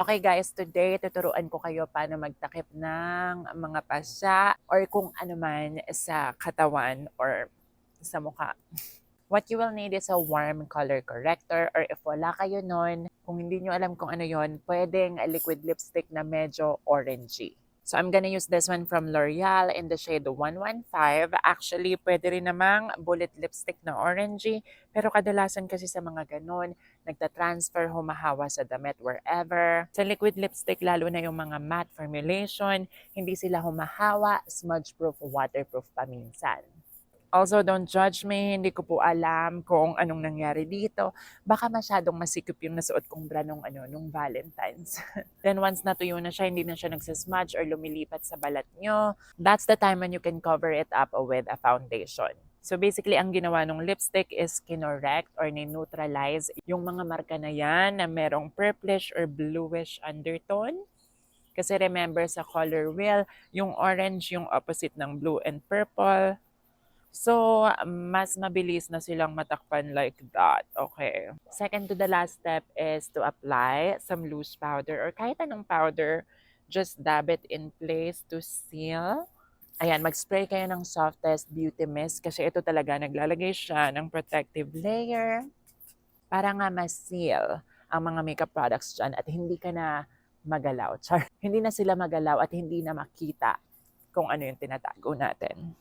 Okay guys, today tuturuan ko kayo paano magtakip ng mga pasya or kung ano man sa katawan or sa mukha. What you will need is a warm color corrector or if wala kayo nun, kung hindi nyo alam kung ano yon, pwedeng a liquid lipstick na medyo orangey. So I'm gonna use this one from L'Oreal in the shade 115. Actually, pwede rin namang bullet lipstick na orangey, pero kadalasan kasi sa mga ganun, nagta-transfer, humahawa sa damit wherever. Sa liquid lipstick, lalo na yung mga matte formulation, hindi sila humahawa, smudge-proof, waterproof pa minsan. Also, don't judge me. Hindi ko po alam kung anong nangyari dito. Baka masyadong masikip yung nasuot kong bra nung Valentine's. Then once natuyo na siya, hindi na siya nagsasmudge or lumilipat sa balat nyo. That's the time when you can cover it up with a foundation. So basically, ang ginawa ng lipstick is kinorect or ni-neutralize yung mga marka na yan na merong purplish or bluish undertone. Kasi remember sa color wheel, yung orange yung opposite ng blue and purple. So, mas mabilis na silang matakpan like that. Okay. Second to the last step is to apply some loose powder or kahit anong powder. Just dab it in place to seal. Ayan, mag-spray kayo ng Softest Beauty Mist kasi ito talaga naglalagay siya ng protective layer para nga ma-seal ang mga makeup products dyan at hindi ka na magalaw. Char. Hindi na sila magalaw at hindi na makita kung ano yung tinatago natin.